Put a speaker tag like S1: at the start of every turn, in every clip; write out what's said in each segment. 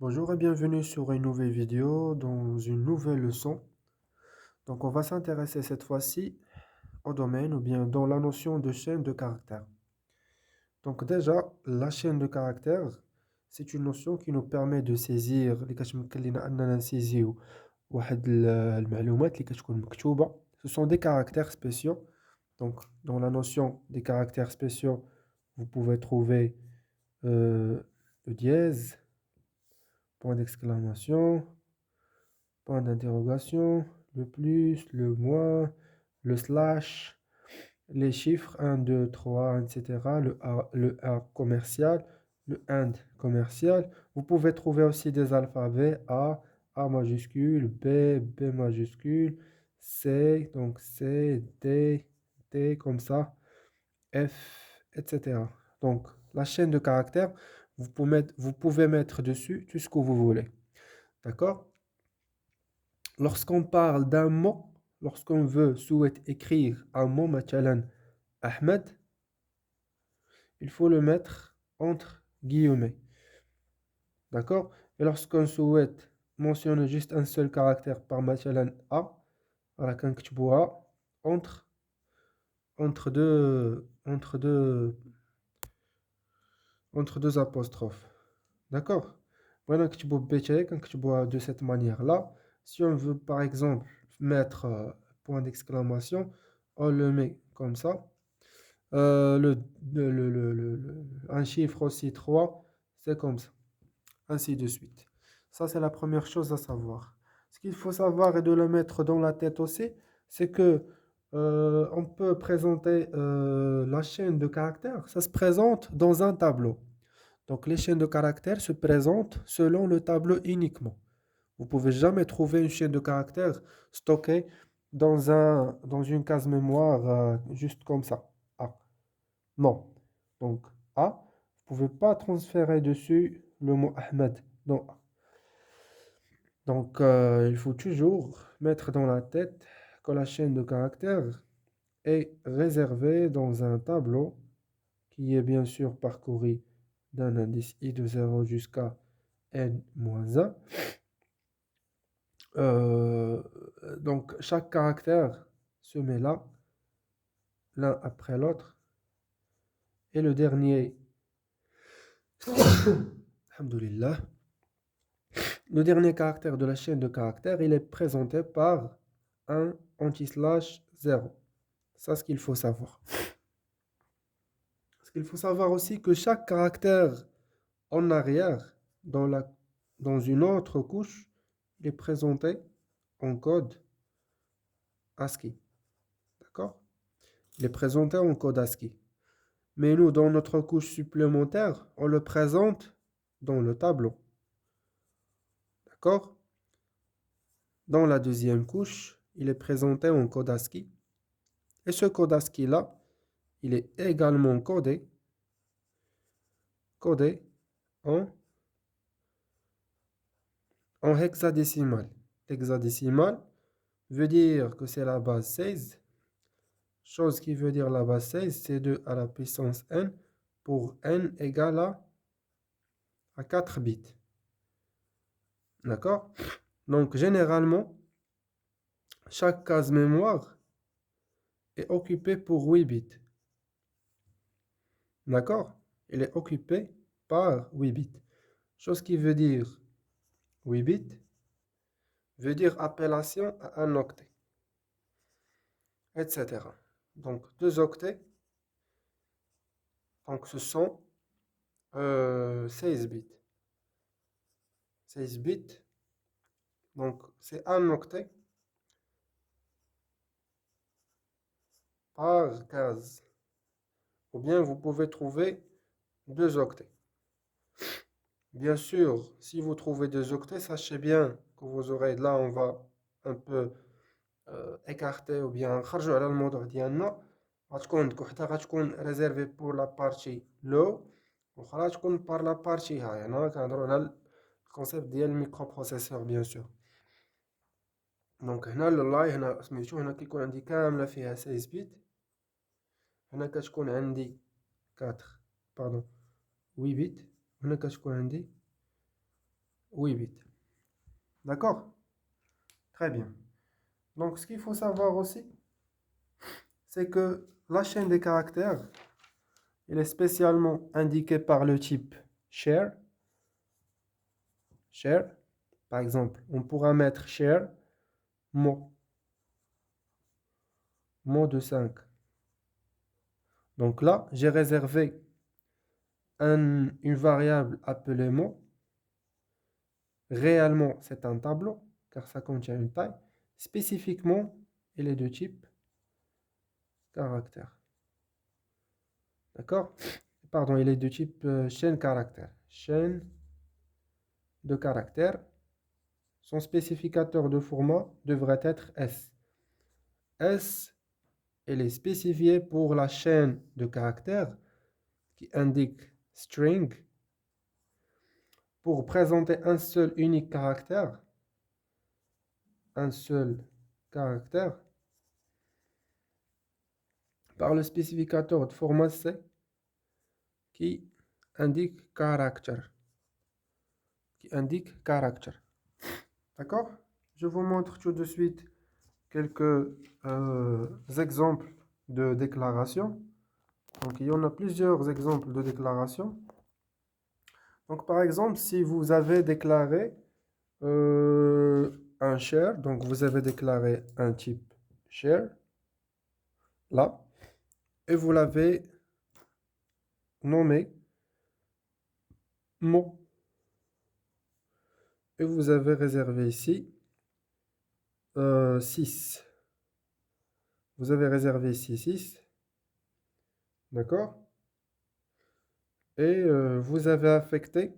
S1: Bonjour et bienvenue sur une nouvelle vidéo dans une nouvelle leçon. Donc on va s'intéresser cette fois-ci au domaine ou bien dans la notion de chaîne de caractères. Donc déjà, la chaîne de caractères, c'est une notion qui nous permet de saisir اللي كتمكن لنا أننا نسيزيو واحد المعلومات اللي كتكون مكتوبة. Ce sont des caractères spéciaux. Donc dans la notion des caractères spéciaux, vous pouvez trouver le dièse, point d'exclamation, point d'interrogation, le plus, le moins, le slash, les chiffres 1, 2, 3, etc. Le A commercial, le AND commercial. Vous pouvez trouver aussi des alphabets A majuscule, B majuscule, C, donc C, D comme ça, F, etc. Donc, la chaîne de caractères, vous pouvez mettre dessus tout ce que vous voulez. D'accord? Lorsqu'on parle d'un mot, lorsqu'on souhaite écrire un mot, مثلاً Ahmed, il faut le mettre entre guillemets. D'accord? Et lorsqu'on souhaite mentionner juste un seul caractère par مثلاً A, على كنكتبوها entre deux apostrophes. D'accord? Voilà, نكتبو بتاعي كنكتبوها de cette manière-là. Si on veut par exemple mettre point d'exclamation, on le met comme ça. Un chiffre aussi 3, c'est comme ça. Ainsi de suite. Ça, c'est la première chose à savoir. Ce qu'il faut savoir et de le mettre dans la tête aussi, c'est que on peut présenter la chaîne de caractères. Ça se présente dans un tableau. Donc, les chaînes de caractères se présentent selon le tableau uniquement. Vous ne pouvez jamais trouver une chaîne de caractères stockée dans une case mémoire juste comme ça. A. Non. Donc, A, vous ne pouvez pas transférer dessus le mot Ahmed. Non. Donc, il faut toujours mettre dans la tête que la chaîne de caractères est réservée dans un tableau qui est bien sûr parcouru d'un indice i de 0 jusqu'à n-1. Donc, chaque caractère se met là, l'un après l'autre. Et le dernier, alhamdoulilah, le dernier caractère de la chaîne de caractères, il est présenté par un anti-slash 0. Ça, ce qu'il faut savoir. Parce qu'il faut savoir aussi que chaque caractère en arrière, dans une autre couche, il est présenté en code ASCII. D'accord? Il est présenté en code ASCII. Mais nous, dans notre couche supplémentaire, on le présente dans le tableau. D'accord? Dans la deuxième couche, il est présenté en code ASCII. Et ce code ASCII-là, il est également codé en hexadécimal. Hexadécimal veut dire que c'est la base 16. Chose qui veut dire la base 16, c'est 2 à la puissance n pour n égale à 4 bits. D'accord? Donc, généralement, chaque case mémoire est occupée pour 8 bits. D'accord? Il est occupé par 8 bits. Chose qui veut dire 8 bits veut dire appellation à un octet, etc. Donc, 2 octets, donc ce sont 16 bits. 16 bits, donc c'est un octet par case. Ou bien vous pouvez trouver 2 octets. Bien sûr, si vous trouvez 2 octets, sachez bien que vous aurez, là on va un peu écarter ou bien نخرجوا على الموضوع ديالنا. غتكون وحده غتكون réservée pour la partie low واخرى تكون par la partie high. هنا كنهضروا على الكونسيبت ديال الميكروبروسيسور bien sûr. دونك هنا اللاي هنا سميتو هنا كيكون عندي كامله فيها 16 بيت. هنا كتكون عندي 4 باردون 8 بيت. هنا كتكون عندي 8 bits. D'accord? Très bien. Donc, ce qu'il faut savoir aussi, c'est que la chaîne des caractères, elle est spécialement indiquée par le type share. Share. Par exemple, on pourra mettre share mot, mot de 5. Donc là, j'ai réservé une variable appelée mot. Réellement, c'est un tableau, car ça contient une taille. Spécifiquement, il est de type caractère. D'accord? Pardon, il est de type chaîne caractère. Chaîne de caractères. Son spécificateur de format devrait être S. S, elle est spécifiée pour la chaîne de caractères qui indique string. Pour présenter un seul unique caractère, par le spécificateur de format C qui indique character. D'accord? Je vous montre tout de suite quelques exemples de déclarations. Donc, il y en a plusieurs exemples de déclarations. Donc, par exemple, si vous avez déclaré un share, donc vous avez déclaré un type share, là, et vous l'avez nommé mot. Et vous avez réservé ici 6. Vous avez réservé ici 6. D'accord? Et vous avez affecté.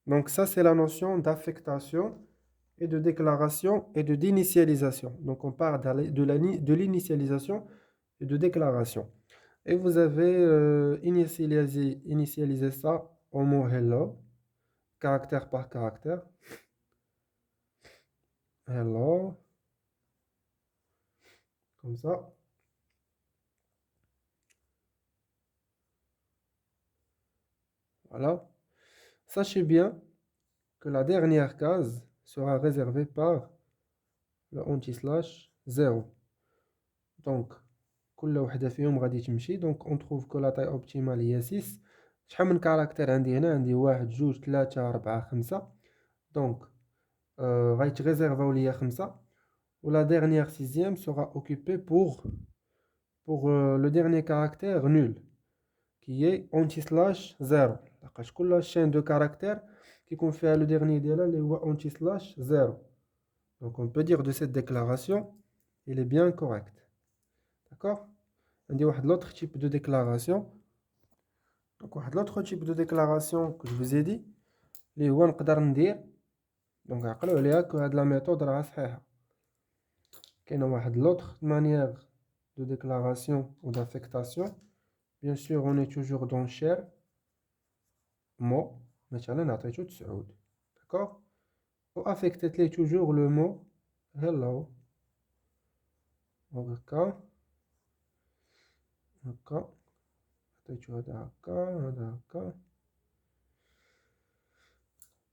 S1: Donc ça, c'est la notion d'affectation et de déclaration et d'initialisation. Donc on parle de l'initialisation et de déclaration. Et vous avez initialisé ça au mot hello, caractère par caractère. Hello. Comme ça. Voilà. Sachez bien que la dernière case sera réservée par le anti-slash 0. Donc, كل وحدة فيهم غادي تمشي. Donc, on trouve que la taille optimale هي 6. شحال من كاركتر عندي هنا؟ عندي 1 2 3 4 5. Donc, غيتريزيرفاو ليا 5. Ou la dernière sixième sera occupée pour le dernier caractère nul, qui est anti-slash 0. لقاش كل chaîne de caractères qui يكون فيها le dernier ديالها اللي هو anti-slash 0. Donc on peut dire de cette déclaration, il est bien correct. D'accord? On dit l'autre type de déclaration. Donc l'autre type de déclaration que je vous ai dit, اللي هو نقدر ندير. Donc عقلوا عليها que هاد la méthode راها صحيحة. كاينه واحد l'autre manière de déclaration ou d'affectation. Bien sûr, on est toujours dans share mot. مثلا عطيتو 9. D'accord? وaffectez ليه toujours le mot hello. هكا هكا عطيتو هذا هكا.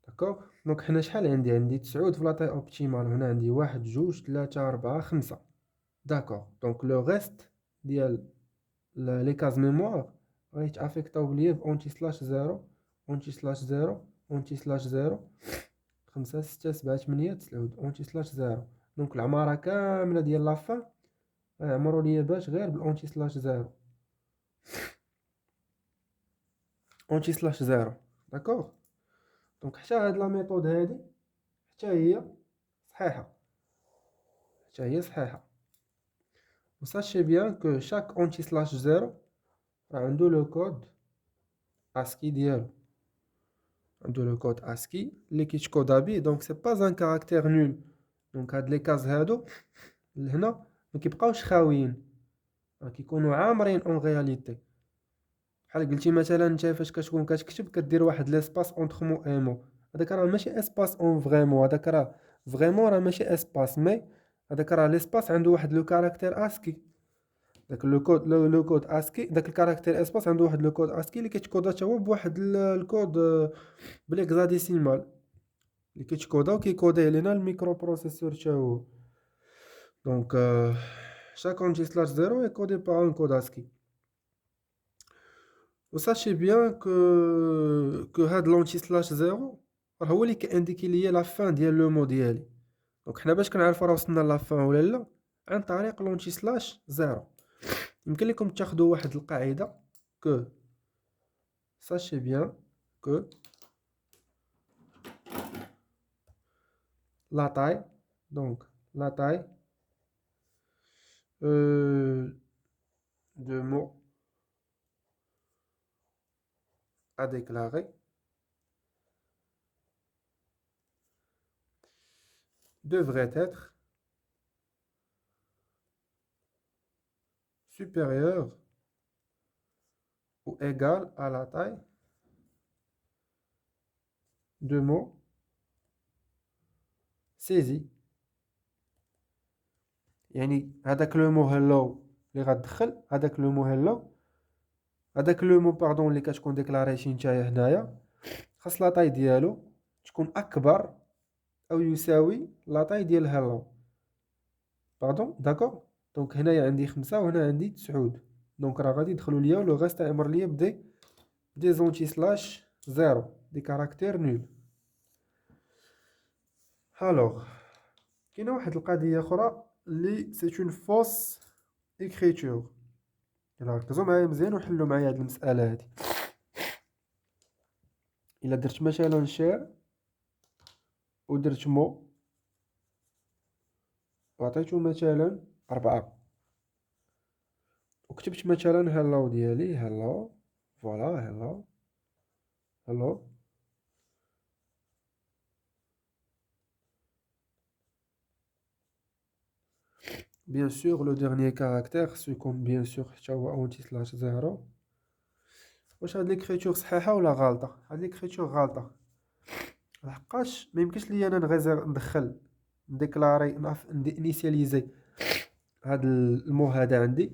S1: داكوغ. دونك حنا شحال عندي 9 في لاطاي اوبتيمال. هنا عندي 1 2 3 4 5. داكوغ. دونك لو ريست ديال لي كاز ميموار غيتافيكتاو ليا ب اونتي سلاش 0 اونتي سلاش 0 اونتي سلاش 0 5 6 7 8 9 اونتي سلاش 0. دونك العماره كامله ديال لافان غيعمروا ليا باش غير بالاونتي سلاش 0 اونتي سلاش 0. داكوغ. دونك حتى هاد لا ميثود هادي حتى هي صحيحه. وساشي بيان كو شاك اونتي سلاش 0 راه عنده لو كود اسكي ديالو. عنده لو كود اسكي اللي كيتكودا بيه. دونك سي با ان كاركتير نول. دونك هاد لي كاز هادو لهنا ما كيبقاوش خاويين، راه كيكونوا عامرين اون رياليتي. بحال قلتي مثلا انت فاش كتكون كتكتب كدير واحد ليسباس اونطخ مو اي مو، هذاك راه ماشي اسباس اون فريمون، هذاك راه فريمون راه ماشي اسباس، مي هذاك راه ليسباس عنده واحد لو كاركتير اسكي. داك لو كود اسكي، داك الكاركتير اسباس عنده واحد لو كود اسكي اللي كيتكودا حتى هو بواحد الكود بالاكزاديسيمال اللي كيتكودا وكيكوديه لينا الميكرو بروسيسور تا هو. دونك chaque anti-slash 0 est codé par un code ASCII. وساشي بيان كو هاد l'anti-slash 0 راه هو اللي كينديكي ليا لا فان ديال لو مو ديالي. دونك حنا باش كنعرفوا راه وصلنا لا فان ولا لا عن طريق l'anti-slash 0. يمكن لكم تاخذوا واحد القاعده que sachez bien que la taille, donc la taille de mots à déclarer devrait être supérieure ou égale à la taille de mots saisis. يعني هذاك لو مو هلو اللي غتدخل هذاك لو مو هلو هذاك لو مو باردون اللي كتكون ديكلاري شي نتايا هنايا خاص لا طاي ديالو تكون اكبر او يساوي لا طاي ديال هلو باردون داكور. دونك هنايا عندي 5 وهنا عندي 9. دونك راه غادي يدخلوا ليا لو غاست امر ليا بدي زونتي سلاش 0 دي كاركتير نول. الوغ كاينه واحد القضيه اخرى اللي سي اون فوس écriture. الا ركزوا معايا مزيان وحلوا معايا هاد المساله هادي. الا درت مثلا شير ودرت مو وعطيتو مثلا 4 وكتبت مثلا هلو ديالي هلو فوالا هلو هلو bien sûr le dernier caractère se compte bien sûr حتى هو اونتي سلاش 0. واش هاد ليكريتور صحيحه ولا غلطه؟ هاد ليكريتور غلطه لحقاش ما يمكنش ليا انا ندخل نديكلاري انيسياليزي هاد المو هذا عندي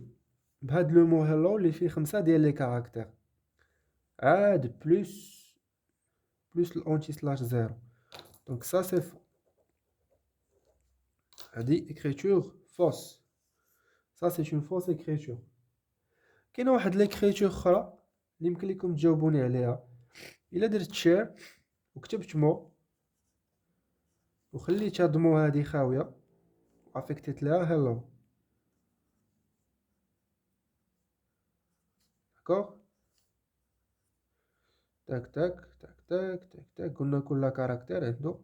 S1: بهاد لو مو هلو اللي فيه 5 ديال لي كاركتير عاد بلوس الانتي سلاش 0. دونك سا سي فو هادي écriture fausse. Ça c'est une fausse écriture. كاينه واحد ليكريتور اخرى اللي يمكن لكم تجاوبوني عليها. الا درت شير وكتبت مو وخليت هاد مو هادي خاويه وافيكتيت لها هلو داكوغ تاك تاك تاك تاك تاك تاك قلنا كل كاركتير عنده.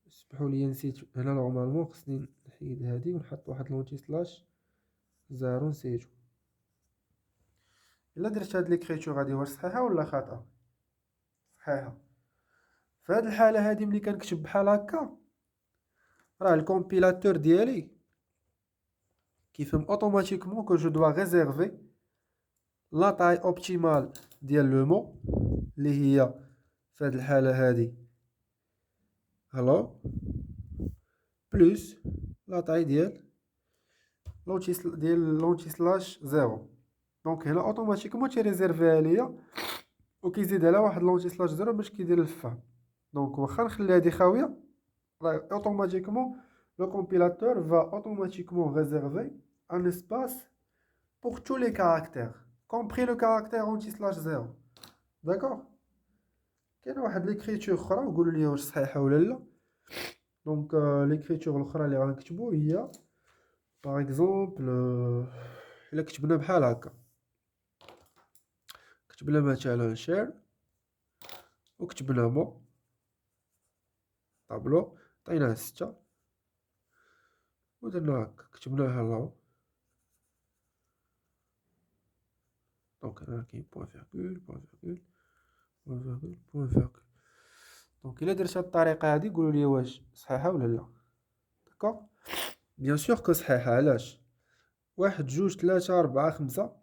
S1: اسمحوا لي نسيت هنا نورمالمون خصني نحيد هادي ونحط واحد لونتي سلاش 0 نسيتو. الا درت هاد ليكريتور هادي واش صحيحه ولا خطا؟ صحيحه. في هاد الحاله هادي ملي كنكتب بحال هكا راه الكومبيلاتور ديالي كيفهم اوتوماتيكمون كو جو دوا ريزيرفي لا طاي اوبتيمال ديال لو مو اللي هي في هاد الحاله هادي هلو بلس لا طاي ديال لونتي سلاش 0. دونك هنا اوتوماتيكمون تيريزيرفيها ليا وكيزيد على واحد لونتي سلاش 0 باش كيدير الفهم. دونك واخا نخلي هادي خاويه راه اوتوماتيكمون لو كومبيلاتور va automatiquement réserver un espace pour tous les caractères compris le caractère anti-slash 0. d'accord. كاين واحد ليكريتور اخرى وقولوا لي واش صحيحه ولا لا. دونك ليكريتور الاخرى اللي غنكتبوا هي باغ اكزومبل الا كتبنا بحال هكا كتبنا مثلا شير وكتبنا مو طابلو عطيناه 6 ودرنا هكا كتبنا هلو. دونك هنا كاين بوان فيرغول بوان فيرغول بوان فيرغول بوان فيرغول. دونك الا درت هاد الطريقه هادي قولوا لي واش صحيحه ولا لا. داكوغ بيان سور كو صحيحه. علاش؟ 1 2 3 4 5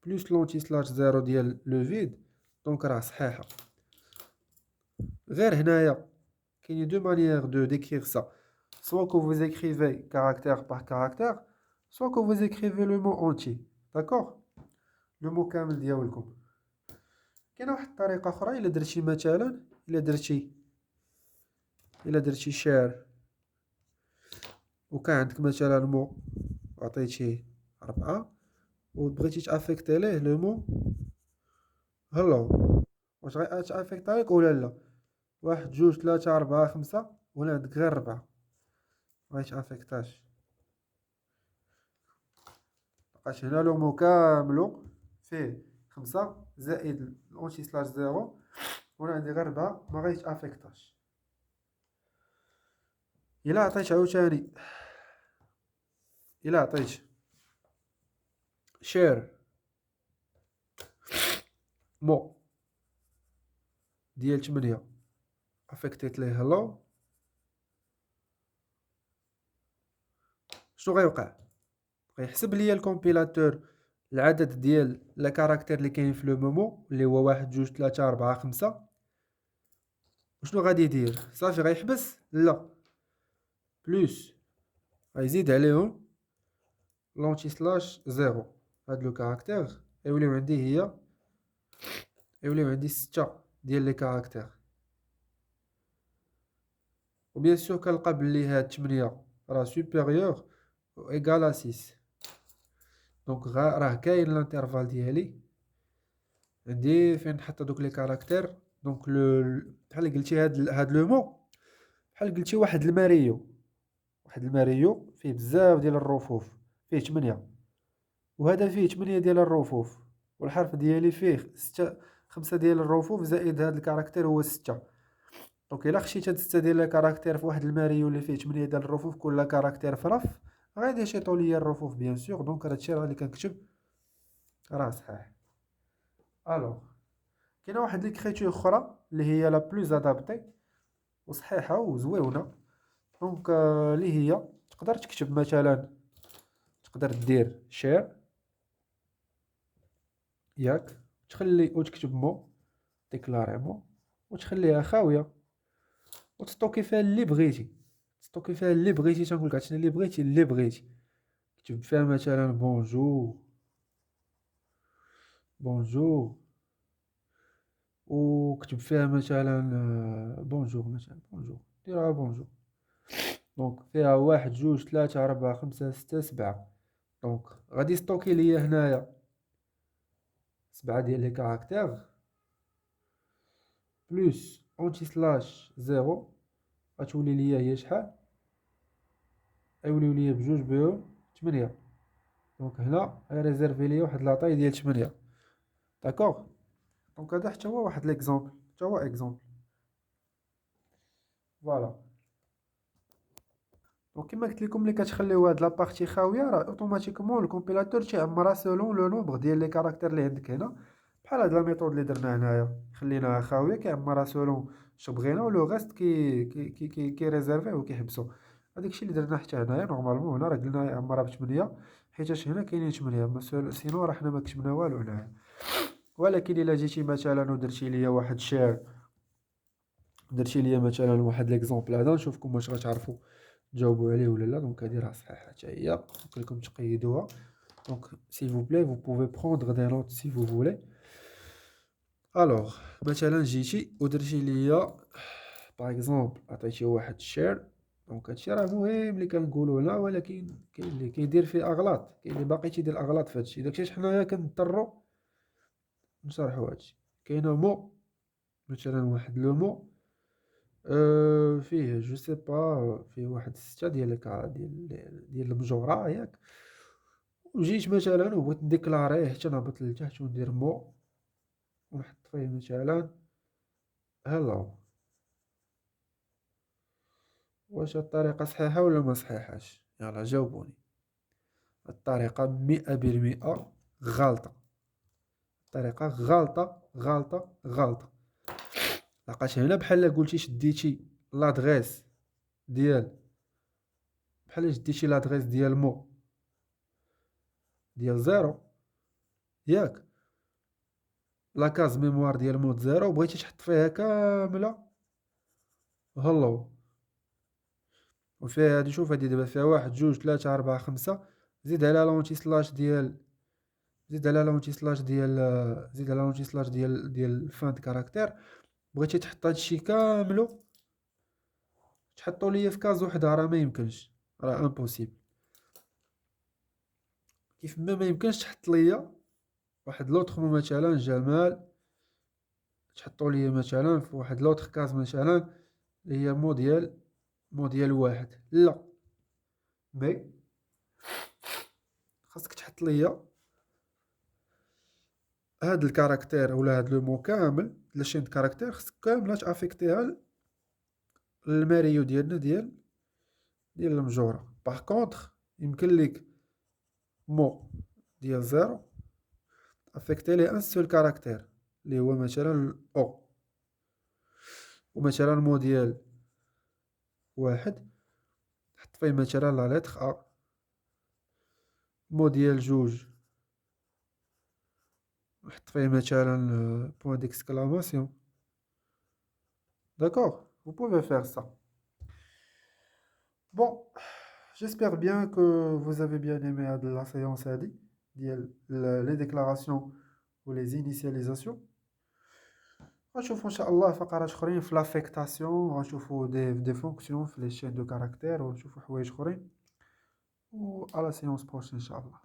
S1: بلس لونتي سلاش 0 ديال لو فيد. دونك راه صحيحه. غير هنايا كاين دو مانيير دو ديكريغ سا soit que vous écrivez caractère par caractère soit que vous écrivez le mot entier. d'accord. لو مو كامل ديالكم. كاينه واحد الطريقه اخرى الا درتي مثلا الا درتي إلا درتي شير وكان عندك مثلا مو عطيتيه 4 وبغيتي تافيكتي ليه لو مو هلو، واش غيتافيكتا ليك ولا لا؟ 1 2 3 4 5 ولا عندك غير 4؟ مغيتافيكتاش. لقاش هنا لو مو كاملو فيه 5 زائد الأونتي سلاش 0 ولا عندي غير 4 مغيتافيكتاش. إلا عطيت عاوتاني، إلا عطيت شير مو ديال 8 افيكتيت ليه هلو، شنو غيوقع؟ غيحسب ليا الكومبيلاتور العدد ديال لا كاركتير اللي كاين في لو مومو اللي هو 1 2 3 4 5. وشنو غادي يدير؟ صافي غيحبس؟ لا، بلوس غيزيد عليهم لونتي سلاش 0. هاد لو كاركتير يوليو عندي 6 ديال لي كاركتير. وبيان سور كنلقى بلي هاد 8 راه سوبيريور و ايكال ا 6. دونك راه كاين الانترفال ديالي عندي فين نحط دوك لي كاركتير. دونك بحال قلتي هاد لو مو بحال قلتي واحد الماريو فيه بزاف ديال الرفوف، فيه 8 وهذا فيه 8 ديال الرفوف والحرف ديالي فيه 6. 5 ديال الرفوف زائد هاد الكاركتير هو 6. دونك الا خشيت هاد 6 ديال الكاركتير في واحد الماريو اللي فيه 8 ديال الرفوف كل كاركتير في رف غادي يشيطوا ليا الرفوف بيان سور. دونك هادشي راه اللي كنكتب راه صحيح. الوغ كاينه واحد ليكريتور اخرى اللي هي لا بلوز ادابتي وصحيحه وزويونه. دونك اللي هي تقدر تكتب مثلا، تقدر دير شير ياك، تخلي وتكتب مو ديكلاريمون وتخليها خاويه وتستوكي فيها اللي بغيتي. تستوكي فيها اللي بغيتي، تنقول لك عطيني اللي بغيتي اللي بغيتي. كتب فيها مثلا بونجور بونجور وكتب فيها مثلا بونجور، مثلا بونجور ديرها بونجور. دونك فيها 1 2 3 4 5 6 7. دونك غادي ستوكي ليا هنايا 7 ديال لي كاركتير بلوس اونتي سلاش 0 غتولي ليا هي شحال؟ غيوليو ليا بجوج بهم 8. دونك هنا غيريزيرفي ليا واحد لاطاي ديال 8. داكوغ. دونك هذا حتى هو واحد ليكزومبل، حتى هو اكزومبل. فوالا. دونك كيما قلت لكم ملي كتخليو هاد لابارتي خاويه راه اوتوماتيكمون الكومبيلاتور تيعمرها سولون لو نومبر ديال لي كاركتير اللي عندك هنا. بحال هاد لا ميثود اللي درنا هنايا خليناها خاويه كيعمرها سولون اش بغينا ولو غاست كي ريزيرفيه وكيحبسو. هذاك الشيء اللي درنا حتى هنايا نورمالمون. هنا راه قلنا يعمرها ب 8 حيتاش هنا كاينين 8 سينو راه حنا ما كتبنا والو هنايا. ولكن الا جيتي مثلا ودرتي ليا واحد شير، درتي ليا مثلا واحد ليكزومبل هذا نشوفكم واش غتعرفوا تجاوبوا عليه ولا لا. دونك هذه راه صحيحه حتى هي، قلت لكم تقيدوها. دونك s'il vous plaît vous pouvez prendre des notes si vous voulez. الوغ مثلا جيتي ودرتي ليا باغ اكزومبل عطيتي واحد الشير. دونك هادشي راه مهم اللي كنقولوا هنا، ولكن كاين اللي كيدير فيه اغلاط، كاين اللي باقي تيدير اغلاط في هادشي. داكشي حنايا كنضطروا نشرحوا هادشي. كاينه مو مثلا واحد لو مو فيه جو سي با فيه واحد 6 ديال ديال المجورة ياك. وجيت مثلا وبغيت نديكلاريه حتى نهبط لتحت وندير مو ونحط فيه مثلا هلو. واش الطريقة صحيحة ولا ما صحيحاش؟ يلا جاوبوني. الطريقة 100% غلطة. الطريقة غلطة غلطة غلطة. لقاش هنا بحال قلتي شديتي لادغيس ديال، بحال شديتي لادغيس ديال مو ديال 0 ياك، لاكاز ميموار ديال مود 0 وبغيتي تحط فيها كاملة هلو. وفيها هادي، شوف هادي دابا فيها 1 2 3 4 5. زيد على لونتي سلاش ديال زيد على لونتي سلاش ديال زيد على لونتي سلاش ديال فان د كاركتير. بغيتي تحط هادشي كاملو تحطوا لي في كاز وحده راه ما يمكنش، راه امبوسيبل. كيف ما يمكنش تحط لي واحد لوطخ مثلا جمال، تحطوا لي مثلا في واحد لوطخ كاز مثلا اللي هي موديال واحد، لا، مي خاصك تحط لي هاد الكاركتير ولا هاد لو مو كامل لاشين د كاركتير، خاصك كامله تافيكتيها للماريو ديالنا ديال المجوره. باغ كونطخ يمكن ليك مو ديال زيرو افيكتي ليه ان سول كاركتير اللي هو مثلا او، ومثلا مو ديال واحد حط فيه مثلا لا لتر ا، مو ديال جوج حط فيه مثلا بوان ديكسكلاماسيون. D'accord? Vous pouvez faire ça. Bon, j'espère bien que vous avez bien aimé la séance هذه ديال les déclarations ou les initialisations. غنشوفوا ان شاء الله فقرات اخرين في لافيكتاسيون، غنشوفوا دي فونكسيون في لي شين دو كاركتير، ونشوفوا حوايج اخرين. و على séance prochaine ان شاء الله.